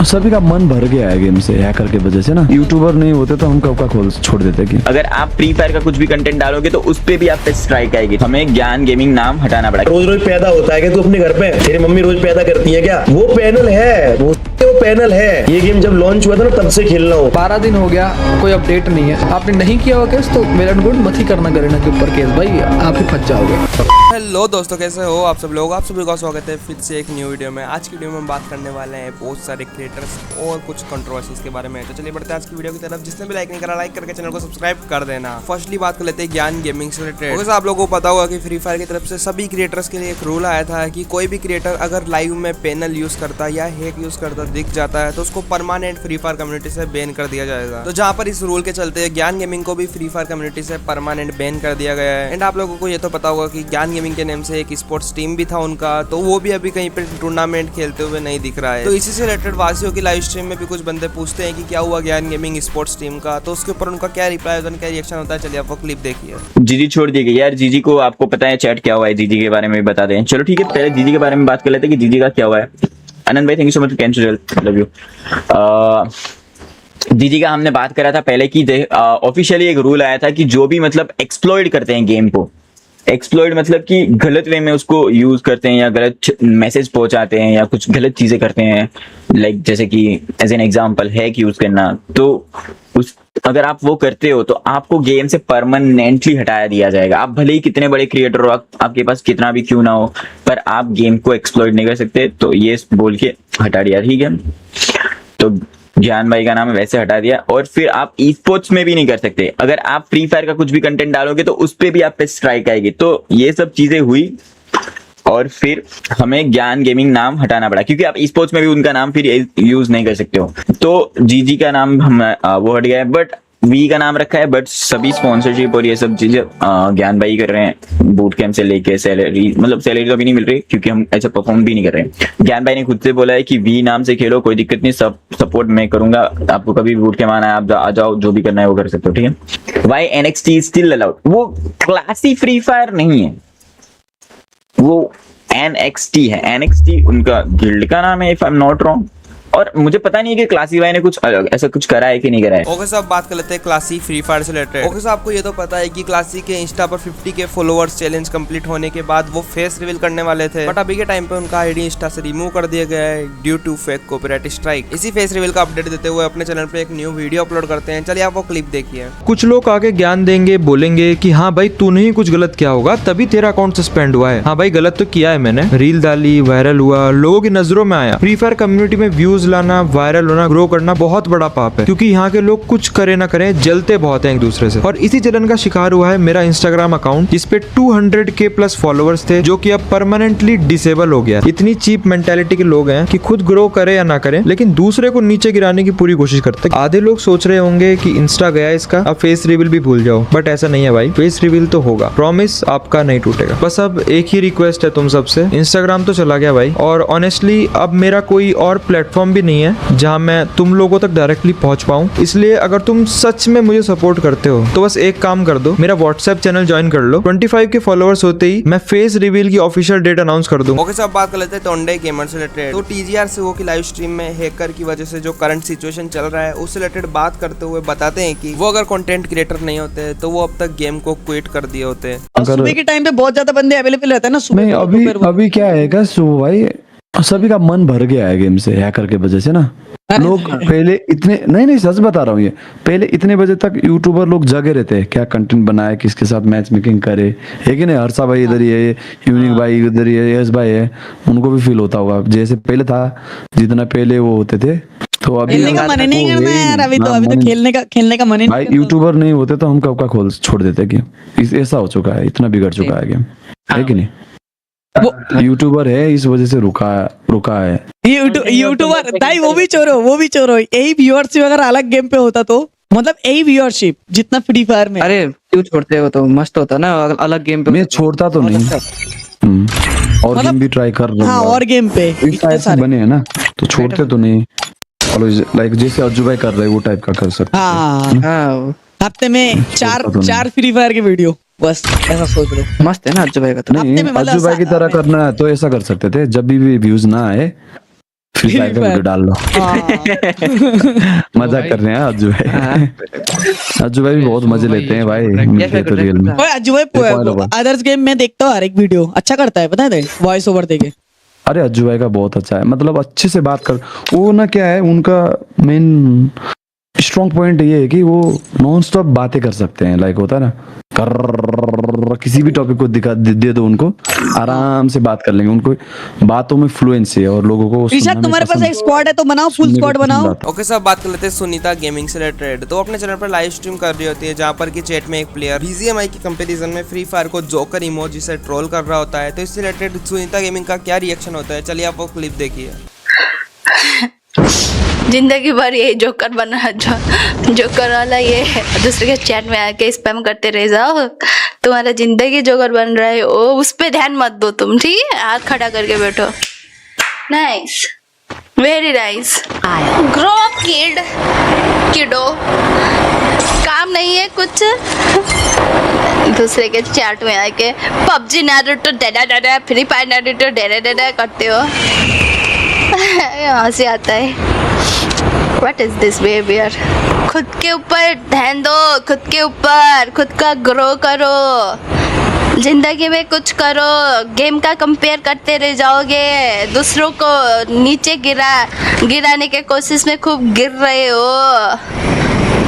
सभी का मन भर गया है गेम से, हैकर की वजह से ना। यूट्यूबर नहीं होते तो हम कब का खोल छोड़ देते कि अगर आप फ्री फायर का कुछ भी कंटेंट डालोगे तो उस पे भी आप पे स्ट्राइक आएगी। हमें ज्ञान गेमिंग नाम हटाना पड़ा। रोज रोज पैदा होता है कि तू अपने घर पे, तेरी मम्मी रोज पैदा करती है क्या? वो पैनल है, वो पैनल है। ये गेम जब लॉन्च हुआ था ना तब से खेल रहा हूँ। 12 दिन हो गया, कोई अपडेट नहीं है। आपने नहीं किया हुआ केस तो वेल एंड गुड, मत ही करना गरीना के ऊपर केस, भाई आप ही फंस जाओगे। हेलो दोस्तों, कैसे हो आप सब लोग? आप सभी का स्वागत है फिर से एक न्यू वीडियो में। आज की वीडियो में हम बात करने वाले हैं बहुत सारे क्रिएटर्स और कुछ कंट्रोवर्सीज के बारे में। तो चलिए बढ़ते हैं आज की वीडियो की तरफ। जिसने भी लाइक नहीं करा, लाइक करके चैनल को सब्सक्राइब कर देना। फर्स्टली बात कर लेते हैं ज्ञान गेमिंग से रिलेटेड। जैसे आप लोगों को पता होगा कि फ्री फायर की तरफ से सभी क्रिएटर्स के लिए एक रूल आया था कि कोई भी क्रिएटर अगर लाइव में पैनल यूज करता या हैक यूज करता दिख जाता है तो उसको परमानेंट फ्री फायर कम्युनिटी से बैन कर दिया जाएगा। तो जहाँ पर इस रूल के चलते ज्ञान गेमिंग को भी फ्री फायर कम्युनिटी से परमानेंट बैन कर दिया गया है। एंड आप लोगों को ये तो पता होगा कि ज्ञान गेमिंग के नेम से एक स्पोर्ट्स टीम भी था उनका, तो वो भी अभी कहीं पे टूर्नामेंट खेलते हुए नहीं दिख रहा है। तो इसी से रिलेटेड वासियों की लाइव स्ट्रीम में भी कुछ बंदे पूछते हैं कि क्या हुआ ज्ञान गेमिंग स्पोर्ट्स टीम का, तो उसके ऊपर उनका क्या रिप्लाई होता है, क्या रिएक्शन होता है। चलिए आप वो क्लिप देखिए। जीजी छोड़ दी गई यार। जीजी को आपको पता है चैट क्या हुआ है, जीजी के बारे में भी बता दें। चलो ठीक है, पहले जीजी के बारे में बात कर लेते हैं कि जीजी का क्या हुआ है। आनंद भाई thank you so much, cancel, love you. जीजी का हमने बात करा था पहले कि ऑफिशियली एक रूल आया था कि जो भी मतलब एक्सप्लॉइट करते हैं गेम को, एक्सप्लॉइट मतलब कि गलत वे में उसको यूज करते हैं या गलत मैसेज पहुंचाते हैं या कुछ गलत चीजें करते हैं, लाइक जैसे कि as an example hack use करना, तो उस अगर आप वो करते हो तो आपको गेम से परमानेंटली हटाया दिया जाएगा। आप भले ही कितने बड़े क्रिएटर हो, आपके पास कितना भी क्यों ना हो, पर आप गेम को एक्सप्लॉइट नहीं कर सकते। तो ये बोल के हटा दिया, ठीक है। तो ज्ञान भाई का नाम वैसे हटा दिया। और फिर आप ई स्पोर्ट्स में भी नहीं कर सकते। अगर आप फ्री फायर का कुछ भी कंटेंट डालोगे तो उस पे भी आप पे स्ट्राइक आएगी। तो ये सब चीजें हुई और फिर हमें ज्ञान गेमिंग नाम हटाना पड़ा, क्योंकि आप ई स्पोर्ट्स में भी उनका नाम फिर यूज नहीं कर सकते हो। तो जीजी का नाम हम वो हट गया है, बट वी का नाम रखा है। बट सभी स्पॉन्सरशिप और ये सब चीजें ज्ञान भाई कर रहे हैं। बूट कैंप से लेके सैलरी, मतलब सैलरी तो अभी नहीं मिल रही क्योंकि हम ऐसा परफॉर्म भी नहीं कर रहे हैं। ज्ञान भाई ने खुद से बोला है कि वी नाम से खेलो, कोई दिक्कत नहीं, सब सपोर्ट मैं करूंगा। आपको कभी भी बूट कैंप आना है आप आ जाओ, जो भी करना है वो कर सकते हो, ठीक है। वाई NXT स्टिल अलाउड, वो क्लासी फ्री फायर नहीं है, वो NXT है। NXT उनका गिल्ड का नाम है, if I am not wrong. और मुझे पता नहीं है कि क्लासी भाई ने कुछ ऐसा कुछ करा है कि नहीं करा है। ओके साहब, बात कर लेते हैं क्लासी फ्री फायर से रिलेटेड। ओके साहब, आपको ये तो पता है कि क्लासी के इंस्टा पर 50K फॉलोअर्स चैलेंज कंप्लीट होने के बाद वो फेस रिवील करने वाले थे, बट अभी के टाइम पे उनका आईडी इंस्टा से रिमूव कर दिया गया है due to fake copyright strike. इसी फेस रिवील का अपडेट देते हुए अपने चैनल पे एक न्यू वीडियो अपलोड करते हैं। चलिए आप वो क्लिप देखिए। कुछ लोग आके ज्ञान देंगे, बोलेंगे कि हाँ भाई तूने ही कुछ गलत किया होगा तभी तेरा अकाउंट सस्पेंड हुआ है। हाँ भाई गलत तो किया है मैंने, रील डाली, वायरल हुआ, लोगों की नजरों में आया। फ्री फायर कम्युनिटी में व्यूज लाना, वायरल होना, ग्रो करना बहुत बड़ा पाप है, क्योंकि यहाँ के लोग कुछ करे ना करें जलते बहुत हैं एक दूसरे से। और इसी जलन का शिकार हुआ है मेरा इंस्टाग्राम अकाउंट, जिसपे 200K प्लस फॉलोअर्स थे, जो कि अब परमानेंटली डिसेबल हो गया। इतनी चीप मेंटालिटी के लोग हैं कि खुद ग्रो करे या ना करे लेकिन दूसरे को नीचे गिराने की पूरी कोशिश करते हैं। आधे लोग सोच रहे होंगे कि इंस्टा गया इसका, अब फेस रिवील भी भूल जाओ, बट ऐसा नहीं है भाई, फेस रिवील तो होगा, प्रॉमिस आपका नहीं टूटेगा। बस अब एक ही रिक्वेस्ट है तुम सबसे, इंस्टाग्राम तो चला गया भाई, और ऑनेस्टली अब मेरा कोई और प्लेटफॉर्म भी नहीं है जहाँ मैं तुम लोगों तक डायरेक्टली पहुंच पाऊं। इसलिए अगर तुम सच में मुझे सपोर्ट करते हो तो बस एक काम कर दो, मेरा व्हाट्सएप चैनल ज्वाइन कर लो। 25K फॉलोअर्स होते ही मैं फेस रिवील की ऑफिशियल डेट अनाउंस कर दूं। ओके साहब, बात कर लेते हैं टोंडे गेमर से रिलेटेड। तो TGR से वो की लाइव स्ट्रीम में हैकर की वजह से जो करंट सिचुएशन चल रहा है उससे रिलेटेड बात करते हुए बताते हैं कि वो अगर कंटेंट क्रिएटर नहीं होते तो वो अब तक गेम को क्विट कर दिए होते। सुबह के टाइम पे बहुत ज्यादा बंदे अवेलेबल रहते हैं ना सुबह। नहीं अभी क्या है सुबह भाई, सभी का मन भर गया है गेम से, हैकर की वजह से ना। लोग पहले इतने नहीं सच बता रहा हूँ, ये पहले इतने बजे तक यूट्यूबर लोग जगे रहते हैं, क्या कंटेंट बनाए, किसके साथ मैच मेकिंग करे, है कि नहीं। हर्षा भाई इधर ही है, यूनिक भाई इधर ही है, यश भाई है, उनको भी फील होता होगा जैसे पहले था, जितना पहले वो होते थे। तो अभी खेलने का मन नहीं करना है यार, अभी तो खेलने का मन नहीं। भाई यूट्यूबर नहीं होते तो हम कब का खोल छोड़ देते गेम। ऐसा हो चुका है, इतना बिगड़ चुका है गेम, है कि नहीं। यूट्यूबर है इस वजह से रुका है। यूट्यूबर भाई वो भी चोरो। यही व्यूअरशिप अगर अलग गेम पे होता तो, मतलब यही व्यूअरशिप जितना फ्री फायर में। अरे क्यों छोड़ते हो, तो मस्त होता ना अलग गेम पे। मैं छोड़ता तो नहीं, और गेम भी ट्राई कर रहा हूँ। हाँ, और गेम पे बने है ना, तो छोड़ते तो नहीं। लाइक जैसे अज्जू भाई कर रहे वो टाइप का कर सकते। हाँ, हफ्ते में चार फ्री फायर के वीडियो, बस ऐसा सोच लो। मस्त है ना अज्जू भाई का तो। नहीं, अज्जू भाई की तरह करना है तो ऐसा कर सकते थे, जब भी व्यूज ना आए फ्री फायर का वीडियो डाल लो। मजाक कर रहे हैं अज्जू भाई। अज्जू भाई भी बहुत मजे लेते हैं भाई मिलके तो रियल में। ओए अज्जू भाई अदर्स गेम में देखता हूँ हर एक वीडियो, अच्छा करता है, पता है वॉइस ओवर देके। अरे अज्जू भाई का बहुत अच्छा है, मतलब अच्छे से बात कर। वो ना क्या है, उनका मेन स्ट्रॉन्ग पॉइंट ये है कि वो नॉन स्टॉप बातें कर सकते हैं। लाइक होता है ना, किसी भी टॉपिक को दे दो उनको, आराम से बात कर लेंगे। उनको बातों में फ्लुएंसी है और लोगों को ऋषभ तुम्हारे पास एक स्क्वाड है तो बनाओ, फुल स्क्वाड बनाओ। ओके सब बात कर लेते हैं सुनीता गेमिंग से रिलेटेड। तो अपने चैनल पर लाइव स्ट्रीम कर रही होती है, जहाँ पर कि चैट में एक प्लेयर BGMI की कंपैरिजन में फ्री फायर को जोकर इमोजी से ट्रोल कर रहा होता है। तो इससे रिलेटेड सुनीता गेमिंग का क्या रिएक्शन होता है, चलिए आप वो क्लिप देखिए। जिंदगी भर ये जोकर बना, जोकर वाला ये दूसरे के चैट में आके स्पैम करते रह जाओ, तुम्हारा जिंदगी जोकर बन रहा है। ओ उस पे ध्यान मत दो तुम, ठीक है? हाथ खड़ा करके बैठो। Nice, very nice. Grow up किडो, काम नहीं है कुछ दूसरे के चैट में आके पबजी नारुतो डाडा फ्री फायर नारुतो डाडा करते हो। हंसी आता है। What is this behavior? खुद के ऊपर ध्यान दो, खुद के ऊपर, खुद का ग्रो करो, जिंदगी में कुछ करो। गेम का कंपेयर करते रह जाओगे, दूसरों को नीचे गिराने के कोशिश में खूब गिर रहे हो।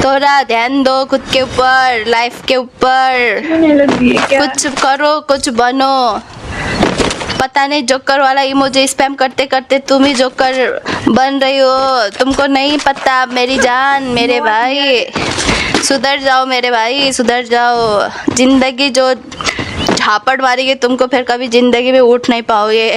थोड़ा ध्यान दो खुद के ऊपर, लाइफ के ऊपर, कुछ करो, कुछ बनो। पता नहीं जोकर वाला इमोजी स्पैम करते करते तुम ही जोकर बन रही हो, तुमको नहीं पता। मेरी जान, मेरे भाई सुधर जाओ, मेरे भाई सुधर जाओ। जिंदगी जो झापड़ मारेगी तुमको, फिर कभी जिंदगी में उठ नहीं पाओगे।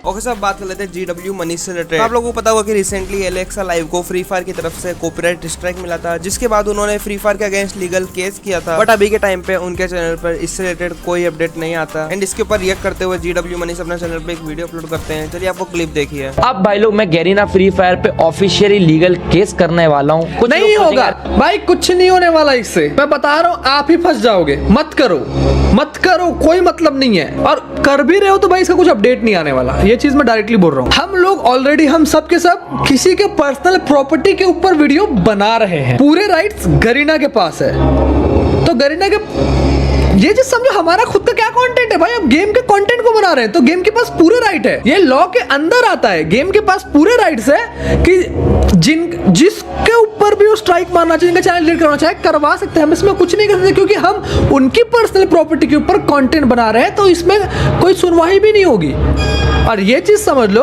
ओके सब बात कर लेते हैं GW मनी से रिलेटेड। आप लोगों को पता होगा कि रिसेंटली एलेक्सा लाइव को फ्री फायर की तरफ से कॉपीराइट स्ट्राइक मिला था, जिसके बाद उन्होंने फ्री फायर के अगेंस्ट लीगल केस किया था। बट अभी के टाइम पे उनके चैनल पर इससे रिलेटेड कोई अपडेट नहीं आता। एंड इसके ऊपर रिएक्ट करते हुए GW मनी अपने चैनल पे एक वीडियो अपलोड करते हैं, चलिए आपको क्लिप देखिए। अब भाई लोग मैं गैरीना फ्री फायर पे ऑफिशियली लीगल केस करने वाला हूँ। कुछ नहीं होगा भाई, कुछ नहीं होने वाला इससे, मैं बता रहा हूँ। आप ही फंस जाओगे। मत करो, कोई मतलब नहीं है। और कर भी रहे हो तो भाई इसका कुछ अपडेट नहीं आने वाला, ये चीज मैं डायरेक्टली बोल रहा हूँ। हम लोग ऑलरेडी, हम सब के सब किसी के पर्सनल प्रॉपर्टी के ऊपर वीडियो बना रहे हैं। पूरे राइट्स गरीना के पास है, तो गरीना के ये चीज समझो, हमारा खुद का क्या कंटेंट है भाई। हम गेम के कंटेंट को बना रहे हैं तो गेम के पास पूरे राइट है। ये लॉ के अंदर आता है, गेम के पास पूरे राइट्स है कि जिसके ऊपर भी वो स्ट्राइक मारना चाहिए, जिनका चैनल डिलीट करना चाहे करवा सकते हैं। हम इसमें कुछ नहीं कर सकते क्योंकि हम उनकी पर्सनल प्रॉपर्टी के ऊपर कंटेंट बना रहे हैं, तो इसमें कोई सुनवाई भी नहीं होगी। और ये चीज समझ लो,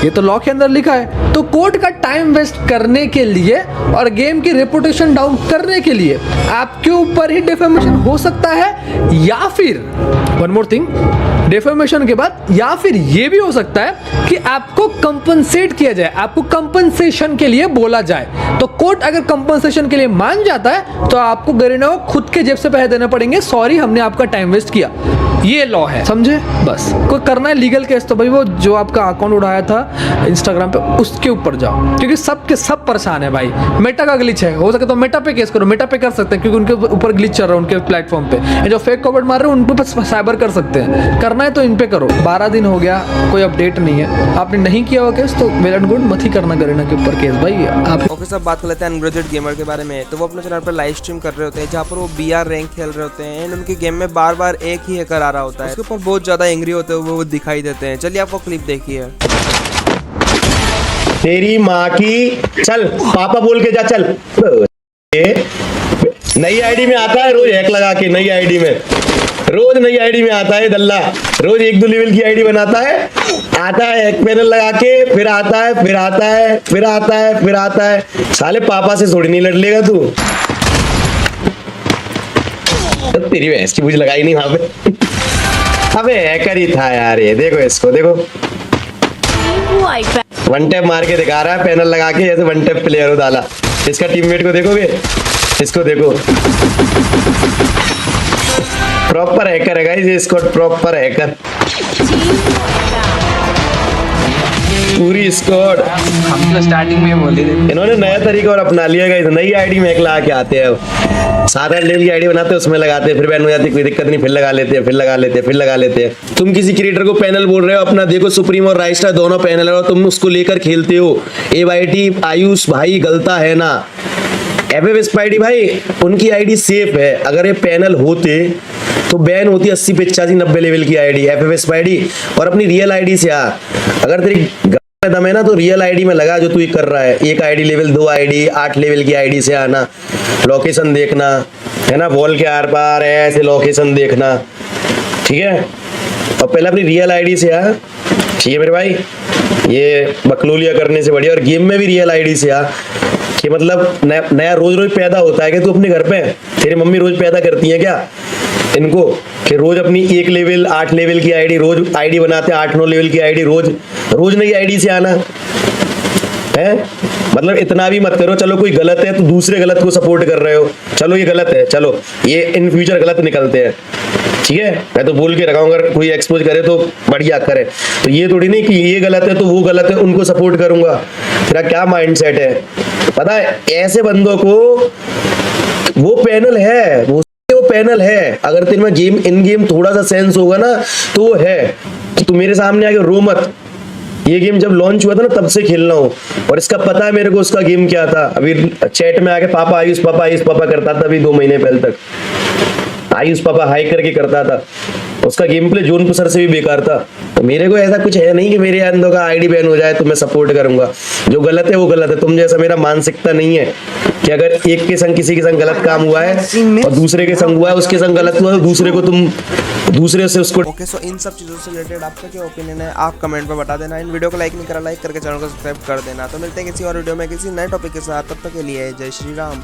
ये तो लॉ के अंदर लिखा है। तो कोर्ट का टाइम वेस्ट करने के लिए और गेम की रेपुटेशन डाउन करने के लिए आपके ऊपर ही डिफेमेशन हो सकता है, या फिर वन मोर थिंग, डिफेमेशन के बाद या फिर ये भी हो सकता है कि आपको कंपनसेट किया जाए, आपको कंपनसेशन के लिए बोला जाए। तो कोर्ट अगर कंपनसेशन के लिए मान जाता है तो आपको गरीना को खुद के जेब से पैसे देने पड़ेंगे। सॉरी, हमने आपका टाइम वेस्ट किया। ये लॉ है, समझे? बस कोई करना है लीगल केस तो भाई वो जो आपका अकाउंट उड़ाया था इंस्टाग्राम पे उसके ऊपर जाओ, क्योंकि सब के सब परेशान है भाई। मेटा का ग्लिच है, हो सके तो मेटा पे केस करो। मेटा पे कर सकते हैं क्योंकि उनके ऊपर ग्लिच चल रहा है उनके प्लेटफॉर्म पे। जो फेक कमेंट मार रहे हैं उन पे साइबर कर सकते हैं। करना है तो इन पे करो। 12 दिन हो गया, कोई अपडेट नहीं है। आपने नहीं किया हुआ केस तो वेल एंड गुड, मत ही करना गरीना के ऊपर केस भाई आप। ओके सब बात कर लेते हैं अनग्रेजुएट गेमर के बारे में। तो वो अपने चैनल पर लाइव स्ट्रीम कर रहे होते हैं, जहाँ पर वो BR रैंक खेल रहे होते हैं। एंड उनके गेम में बार बार एक ही हैकर आ रहा होता है, उसके ऊपर बहुत ज्यादा एंग्री होते हुए वो दिखाई देते हैं। चलिए आप वो क्लिप देखिए। तेरी माँ की, चल पापा बोल के जा, चल। नई आईडी में आता है रोज हैक लगा के, नई आईडी में रोज नई आईडी में आता है दल्ला, रोज 1-2 लेवल की आईडी बनाता है, आता है हैक पैनल लगा के, फिर आता है, फिर आता है, फिर आता है, फिर आता है। साले पापा से थोड़ी नहीं लड़ लेगा तू। तो तेरी भैंस की मुझे लगाई नहीं वहां पे। अबे हैकर ही था यार ये। देखो इसको, देखो वन टैप मार के दिखा रहा है, पैनल लगा के जैसे वन टैप प्लेयर हो डाला। इसका टीममेट को देखोगे, इसको देखो, प्रॉपर हैकर है गाइस ये स्क्वाड, प्रॉपर हैकर। पूरी स्क्वाड। हम तो स्टार्टिंग में बोले थे। इन्होंने नया तरीका और अपना लिया गया, नई आईडी में एक लगा के आते हैं। अब 7-8 लेवल की आईडी बनाते हैं, उसमें लगाते हैं, फिर बैन हो जाती है, कोई दिक्कत नहीं, फिर लगा लेते हैं, फिर लगा लेते हैं, फिर लगा लेते हैं। तुम किसी क्रिएटर को पैनल बोल रहे हो, अपना देखो सुप्रीम और राइस्टार दोनों पैनल है और तुम उसको लेकर खेलते हो। AYT आयुष भाई गलता है ना। FF स्पाइडी भाई उनकी आईडी सेफ है, अगर ये पैनल होते तो बैन होती 80 85 90 लेवल की आईडी। FF स्पाइडी और अपनी रियल आईडी से आ, अगर तेरी दम है ना तो रियल आईडी में लगा जो तू ये कर रहा है। एक आईडी लेवल 2 आईडी 8 लेवल की आईडी से आना, लोकेशन देखना है ना, वॉल के आर पार है ऐसे लोकेशन देखना, ठीक है। और पहले अपनी रियल आईडी से आ, ठीक है मेरे भाई। ये बकलोलिया करने से बढ़िया, और गेम में भी रियल आईडी से आ कि मतलब नया रोज रोज पैदा होता है कि तू अपने घर पे, तेरी मम्मी रोज पैदा करती है क्या इनको कि रोज अपनी 1 लेवल 8 लेवल की आईडी रोज आईडी बनाते हैं, 8-9 लेवल की आईडी रोज नई आईडी से आना है। मतलब इतना भी मत करो, चलो कोई गलत है तो दूसरे गलत को सपोर्ट कर रहे हो, चलो ये गलत है, चलो ये इन फ्यूचर गलत निकलते हैं, ठीक है। मैं तो बोल के रखाऊंगा, अगर कोई एक्सपोज करे तो बढ़िया करे, तो ये थोड़ी नहीं कि ये गलत है तो वो गलत है उनको सपोर्ट करूंगा। तेरा क्या माइंडसेट है पता है? ऐसे बंदों को वो पैनल है, वो पैनल है, अगर तेरे में गेम इन गेम थोड़ा सा सेंस होगा ना तो वो है कि तू मेरे सामने आके रो मत। ये गेम जब लॉन्च हुआ था ना तब से खेलना हो, और इसका पता है मेरे को उसका गेम क्या था। अभी चैट में आके पापा आयुष पापा करता था, अभी 2 महीने पहले तक आयुष पापा हाई करके करता था। उसका गेम प्ले जोन सर से भी बेकार था। तो मेरे को ऐसा कुछ है नहीं कि मेरे अंदर का आईडी बैन हो जाए तो मैं सपोर्ट करूंगा। जो गलत है वो गलत है। तुम जैसा मेरा मानसिकता नहीं है कि अगर एक के संग किसी के संग गलत काम हुआ है और दूसरे के संग हुआ है, उसके संग गलत हुआ तो दूसरे को तुम दूसरे से उसको। ओके, सो इन सब चीज़ों से रिलेटेड आपका क्या ओपिनियन है आप कमेंट में बता देना। इन वीडियो को लाइक नहीं करा, लाइक करके चैनल को सब्सक्राइब कर देना। तो मिलते हैं किसी और वीडियो में किसी नए टॉपिक के साथ, तब तक के लिए जय श्री राम।